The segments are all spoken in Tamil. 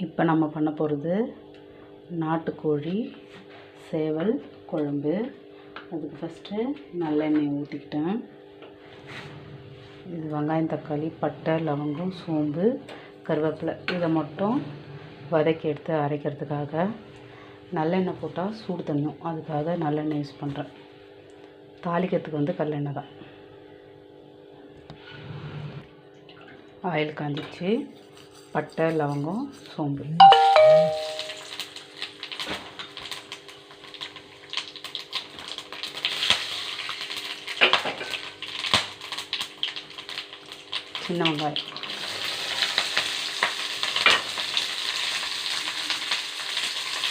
இப்போ நம்ம பண்ண போகிறது நாட்டுக்கோழி சேவல் குழம்பு. அதுக்கு ஃபஸ்ட்டு நல்லெண்ணெய் ஊற்றிக்கிட்டேன். இது வெங்காயம், தக்காளி, பட்டை, லவங்கம், சோம்பு, கருவேப்பிலை இதை மட்டும் வதக்கி எடுத்து அரைக்கிறதுக்காக நல்லெண்ணெய் போட்டால் சூடு தண்ணும், அதுக்காக நல்லெண்ணெய் யூஸ் பண்ணுறேன். தாளிக்கிறதுக்கு கல்லெண்ணெய் தான். ஆயில் காஞ்சிச்சு. பட்டை, லவங்கம், சோம்பு, சின்ன வெங்காயம்,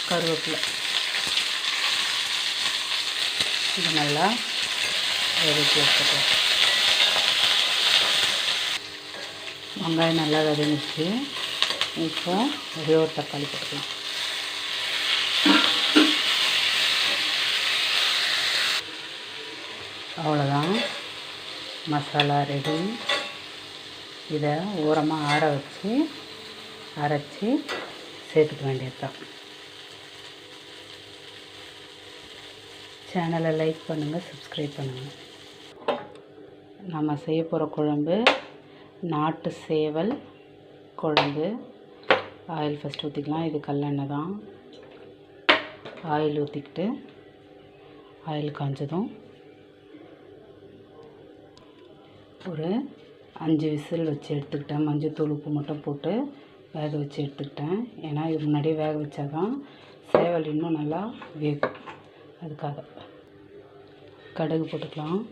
கருவேப்பிலை இது நல்லா வதக்கி வச்சுக்கலாம். வெங்காயம் நல்லா வதங்கிச்சு. இப்போ ஒரே ஒரு தக்காளி போட்டுக்கலாம். அவ்வளோதான், மசாலா ரெடி. இதை ஓரமாக ஆற வச்சு அரைச்சி சேர்த்துக்க வேண்டியது தான். சேனலை லைக் பண்ணுங்கள், சப்ஸ்கிரைப் பண்ணுங்கள். நம்ம செய்ய போகிற குழம்பு நாட்டு சேவல் குழம்பு. ஆயில் ஃபஸ்ட்டு ஊற்றிக்கலாம். இது கல்லெண்ணெய் தான். ஆயில் ஊற்றிக்கிட்டு ஆயில் காஞ்சதும் ஒரு 5 விசில் வச்சு எடுத்துக்கிட்டேன். மஞ்சள் உப்பு மட்டும் போட்டு வேக வச்சு எடுத்துக்கிட்டேன். ஏன்னா இது முன்னாடியே வேக வச்சா தான் சேவல் இன்னும் நல்லா வேகும், அதுக்காக. கடுகு போட்டுக்கலாம்.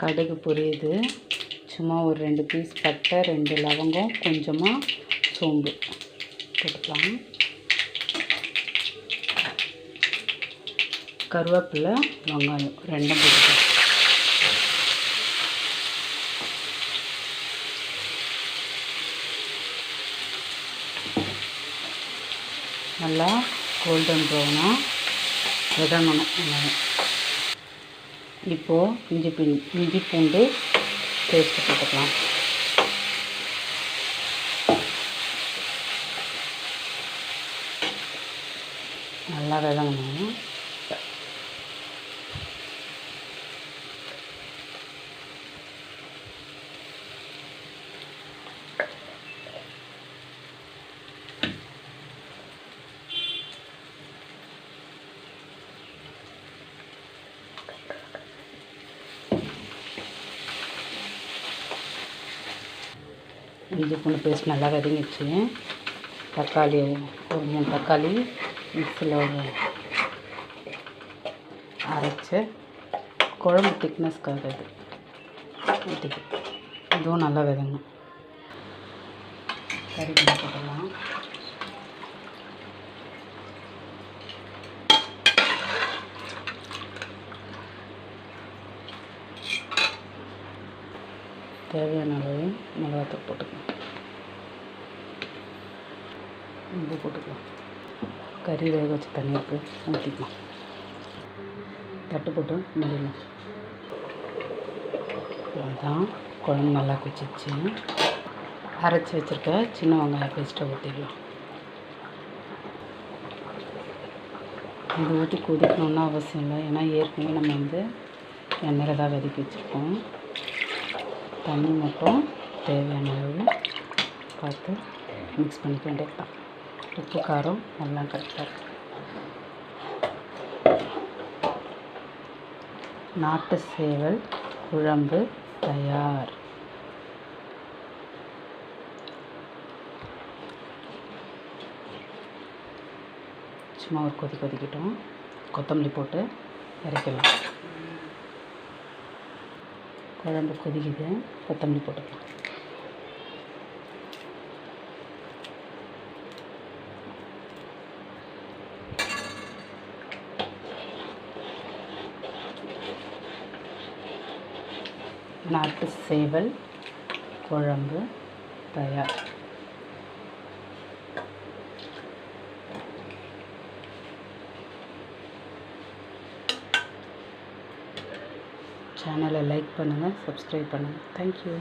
கடுகு பொரியுது. சும்மா ஒரு 2 பீஸ் பட்டை, 2 லவங்கம், கொஞ்சமாக சோம்பு போட்டுக்கலாம். கருவேப்பிலை, வெங்காயம் ரெண்டும் போட்டுக்கலாம். நல்லா கோல்டன் ப்ரௌனாக வதங்கணும். இப்போது இஞ்சி பூண்டு பேஸ்ட்டு போட்டுக்கலாம். நல்லா வதங்கணும். இஞ்சி பூண்டு பேஸ்ட் நல்லா வதங்கிடுச்சு. தக்காளி ஒரு 3 தக்காளி மிக்ஸியில் அரைச்சி குழம்பு திக்னஸ்க்காக இது ஊற்றிக்கு. இதுவும் நல்லா வதங்கணும். கறிவேப்பிலை போட்டுக்கலாம். தேவையான அளவு மிளகாத்தூள் போட்டுக்கலாம். உப்பு போட்டுக்கலாம். கறி வேக வச்ச தண்ணிக்கு ஊற்றிக்கலாம். தட்டு போட்டு மூடிடலாம். அதுதான் குழம்பு நல்லா கொச்சிச்சு. அரைச்சி வச்சுருக்க சின்ன வெங்காய பேஸ்ட்டை ஊற்றிடலாம். இது ஊற்றி கொதிக்கணுன்னு அவசியம் இல்லை, ஏன்னா ஏற்கனவே நம்ம எண்ணெயில் தான் வதக்கி வச்சுருக்கோம். தண்ணி மட்டும் தேவையான அளவு பார்த்து மிக்ஸ் பண்ணிக்க வேண்டியது தான். உப்பு காரம் எல்லாம் கரெக்டாக இருக்கும். நாட்டு சேவல் குழம்பு தயார். சும்மா ஒரு கொதிக்கிட்டோம். கொத்தமல்லி போட்டு இறக்கலாம். குழம்பு கொதிக்குது, கொத்தமல்லி போட்டுக்கலாம். நாட்டு சேவல் குழம்பு தயார். சேனலை லைக் பண்ணுங்கள், சப்ஸ்கிரைப் பண்ணுங்கள். தேங்க்யூ.